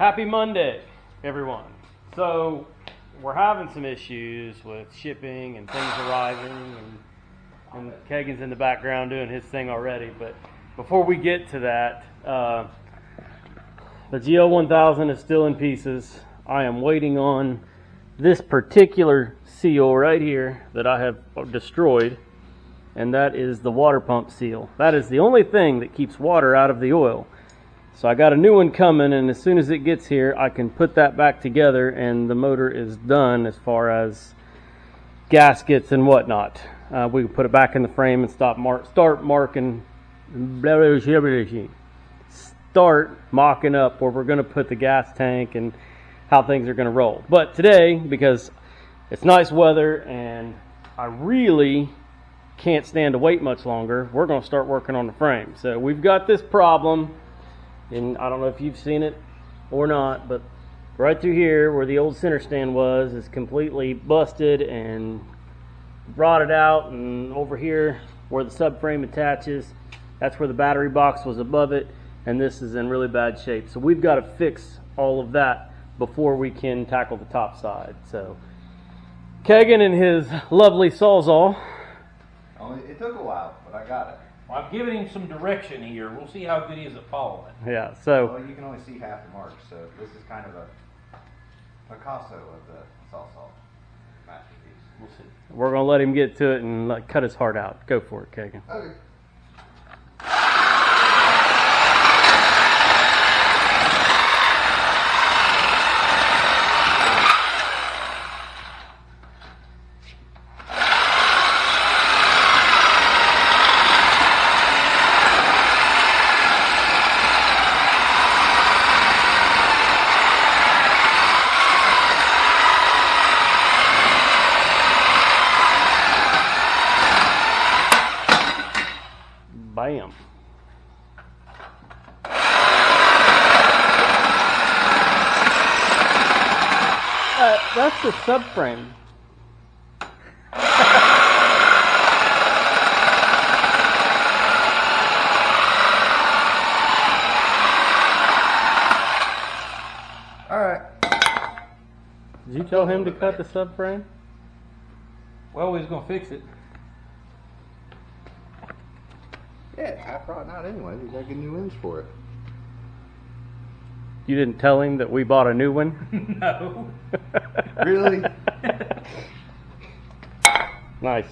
Happy Monday, everyone. So we're having some issues with shipping and things arriving, and Kagan's in the background doing his thing already. But before we get to that, the GL1000 is still in pieces. I am waiting on this particular seal right here that I have destroyed, and that is the water pump seal. That is the only thing that keeps water out of the oil. So I got a new one coming, and as soon as it gets here, I can put that back together, and the motor is done as far as gaskets and whatnot. We can put it back in the frame and start mocking up where we're going to put the gas tank and how things are going to roll. But today, because it's nice weather and I really can't stand to wait much longer, we're going to start working on the frame. So we've got this problem. And I don't know if you've seen it or not, but right through here where the old center stand was is completely busted and rotted out, and over here where the subframe attaches, that's where the battery box was above it, and this is in really bad shape. So we've got to fix all of that before we can tackle the top side. So Kagan and his lovely Sawzall. It took a while, but I got it. Well, I've given him some direction here. We'll see how good he is at following. Yeah, so... Well, you can only see half the mark, so this is kind of a Picasso of the Sawzall masterpiece. We'll see. We're going to let him get to it and cut his heart out. Go for it, Kagan. Okay. Bam. That's the subframe. All right. Did you tell him to cut the subframe? Well, we was going to fix it. Yeah, half rotten out anyway. We gotta get new ends for it. You didn't tell him that we bought a new one? No. Really? Nice.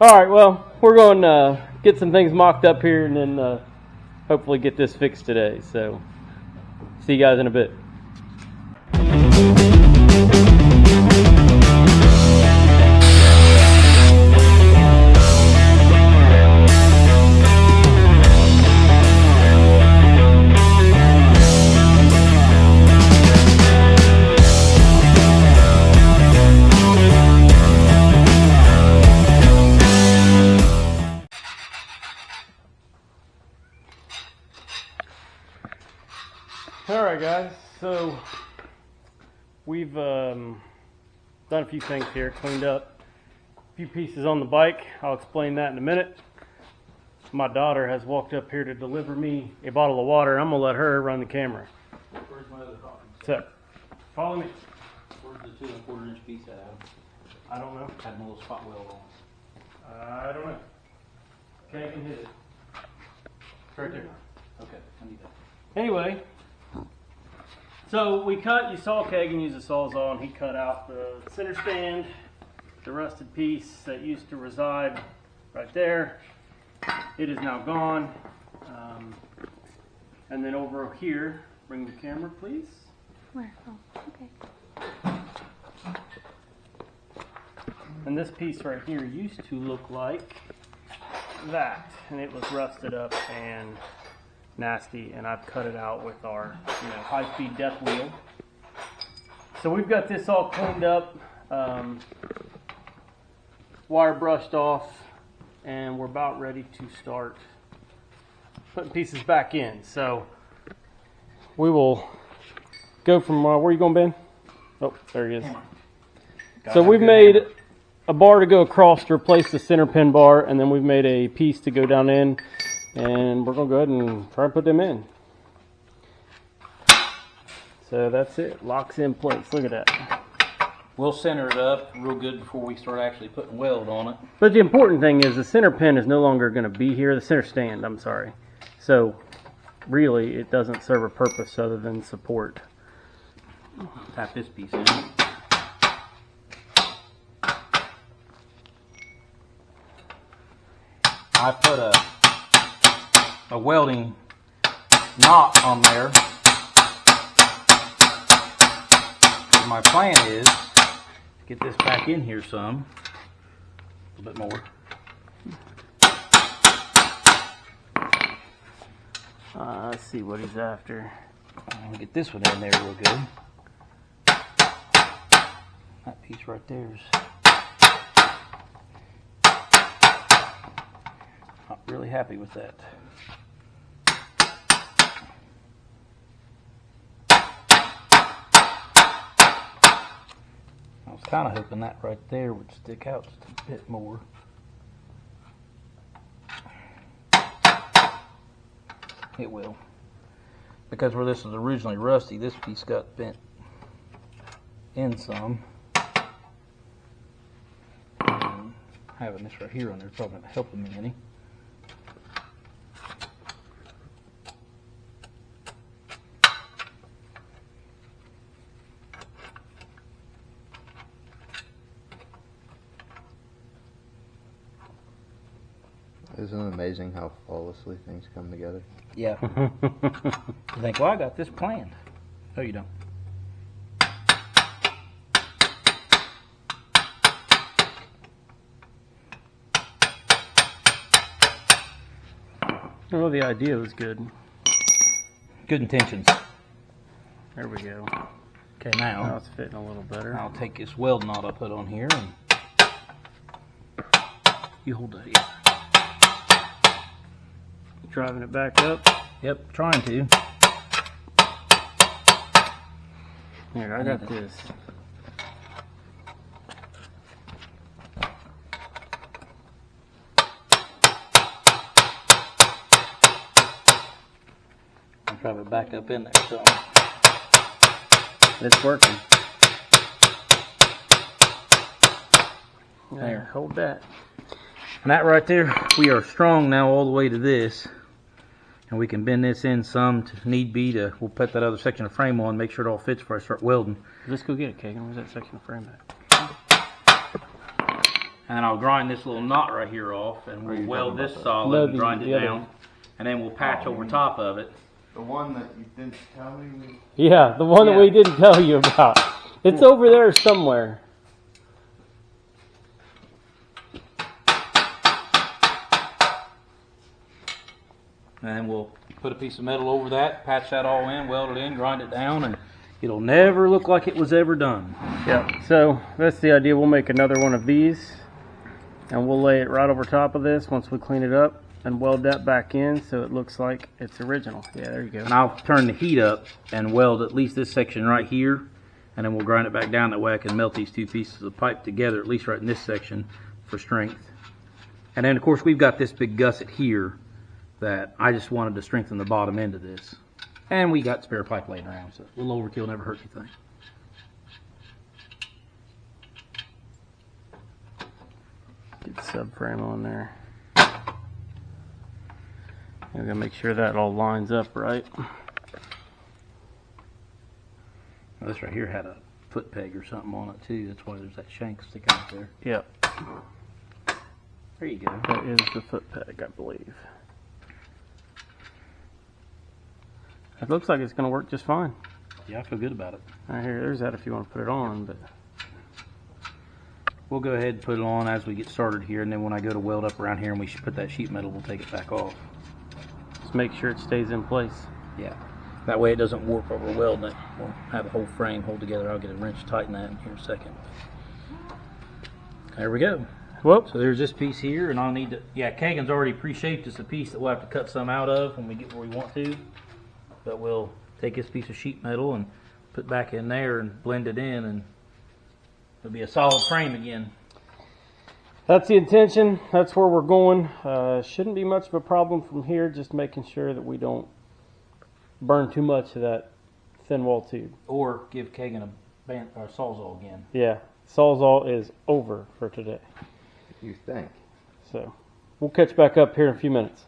All right, well, we're going to get some things mocked up here and then hopefully get this fixed today. So, see you guys in a bit. Alright guys, so we've done a few things here, cleaned up a few pieces on the bike. I'll explain that in a minute. My daughter has walked up here to deliver me a bottle of water. I'm going to let her run the camera. Where's my other dog? So, follow me. Where's the 2 1/4 inch piece at? I don't know. Had my little spot weld on. I don't know. Kagan hit it. It's right there. Okay, I need that. Anyway, so we cut, you saw Kagan use a Sawzall, and he cut out the center stand, the rusted piece that used to reside right there. It is now gone. And then over here, bring the camera please. Where? Oh, okay. And this piece right here used to look like that, and it was rusted up and nasty, and I've cut it out with our high-speed death wheel. So we've got this all cleaned up, wire brushed off, and we're about ready to start putting pieces back in. So we will go from where are you going, Ben? Oh, there he is. So we've made a bar to go across to replace the center pin bar, and then we've made a piece to go down in, and we're going to go ahead and try and put them in. So that's it. Locks in place. Look at that. We'll center it up real good before we start actually putting weld on it. But the important thing is the center pin is no longer going to be here. The center stand, I'm sorry. So really it doesn't serve a purpose other than support. Tap this piece in. I put a welding knot on there. My plan is to get this back in here some, a little bit more. Let's see what he's after. I'll get this one in there real good. That piece right there is not really happy with that. I was kind of hoping that right there would stick out just a bit more. It will. Because where this was originally rusty, this piece got bent in some. And having this right here on there is probably not helping me any. Isn't it amazing how flawlessly things come together? Yeah. You think, well, I got this planned. No, you don't. Well, the idea was good. Good intentions. There we go. Okay, Now now it's fitting a little better. I'll take this weld knot I put on here and you hold that here. Driving it back up. Yep, trying to. Here, I got this. I'll drive it back up in there. So It's working. There. There, hold that. and that right there, we are strong now all the way to this. And we can bend this in some to need be to, we'll put that other section of frame on, make sure it all fits before I start welding. Let's go get it, Kagan. Where's that section of frame at? And I'll grind this little knot right here off and we'll you weld talking this about solid No, and grind the it other down. one. And then we'll patch over top of it. The one that you didn't tell me. Yeah, the one that we didn't tell you about. It's over there somewhere. And then we'll put a piece of metal over that, patch that all in, weld it in, grind it down, and it'll never look like it was ever done. Yeah, so that's the idea. We'll make another one of these and we'll lay it right over top of this once we clean it up and weld that back in so it looks like it's original. Yeah, there you go. And I'll turn the heat up and weld at least this section right here, and then we'll grind it back down. That way I can melt these two pieces of pipe together, at least right in this section, for strength. And then of course we've got this big gusset here that I just wanted to strengthen the bottom end of this. And we got spare pipe laying around, so a little overkill never hurts anything. Get the subframe on there. I'm gonna make sure that all lines up right. Now, this right here had a foot peg or something on it too. That's why there's that shank sticking out there. Yep, There you go. that is the foot peg, I believe. It looks like it's gonna work just fine. Yeah, I feel good about it. Right here, there's that if you want to put it on, but We'll go ahead and put it on as we get started here, and then when I go to weld up around here and we should put that sheet metal, we'll take it back off. just make sure it stays in place. Yeah. That way it doesn't warp over welding it. We'll have the whole frame hold together. I'll get a wrench to tighten that in here in a second. There we go. Whoop. So there's this piece here, and I'll need to, yeah, Kagan's already pre-shaped us a piece that we'll have to cut some out of when we get where we want to. But we'll take this piece of sheet metal and put back in there and blend it in, and it'll be a solid frame again. That's the intention. That's where we're going. Shouldn't be much of a problem from here. Just making sure that we don't burn too much of that thin wall tube. Or give Kagan a Sawzall again. Yeah, Sawzall is over for today. You think? So we'll catch back up here in a few minutes.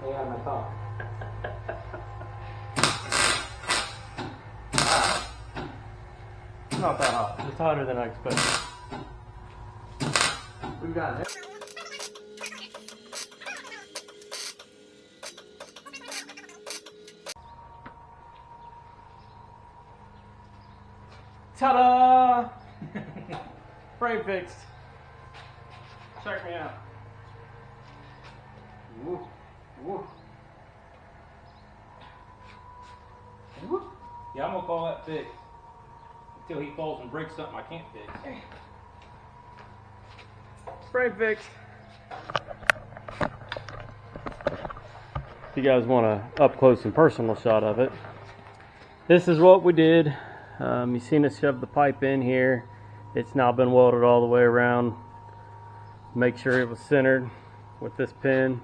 Yeah, my thought. It's not that hot. It's hotter than I expected. We've got it. Ta-da! Frame fixed. Check me out. Woo. Woo. Whoop. Yeah, I'm gonna call that fixed. Until he falls and breaks something I can't fix. Frame fixed. If you guys want a up close and personal shot of it, this is what we did. You seen us shove the pipe in here. It's now been welded all the way around. Make sure it was centered with this pin.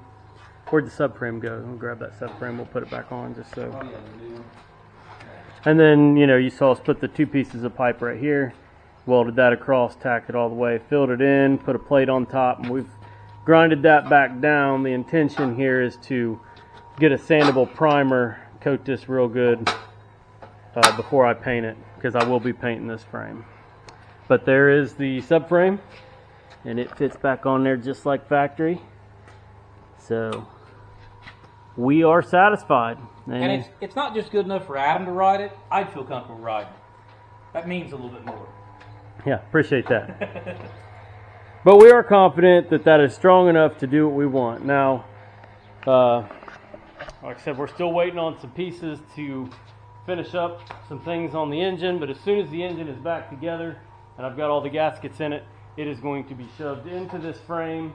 Where'd the subframe go? We'll grab that subframe. We'll put it back on just so. Oh, yeah, the new one. And then, you know, you saw us put the two pieces of pipe right here, welded that across, tacked it all the way, filled it in, put a plate on top, and we've grinded that back down. The intention here is to get a sandable primer, coat this real good before I paint it, because I will be painting this frame. But there is the subframe, and it fits back on there just like factory. So we are satisfied. And it's not just good enough for Adam to ride it. I'd feel comfortable riding it. That means a little bit more. Yeah, appreciate that. But we are confident that that is strong enough to do what we want. Now, like I said, we're still waiting on some pieces to finish up some things on the engine, but as soon as the engine is back together and I've got all the gaskets in it, it is going to be shoved into this frame,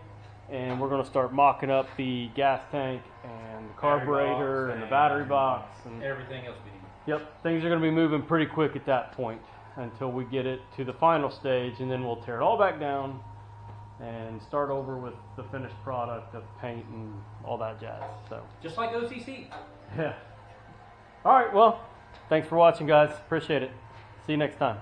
and we're going to start mocking up the gas tank and the carburetor and the battery box and everything else we need. Yep, things are going to be moving pretty quick at that point until we get it to the final stage, and then we'll tear it all back down and start over with the finished product of paint and all that jazz. So, Just like OCC. yeah. All right, well, thanks for watching, guys. Appreciate it. See you next time.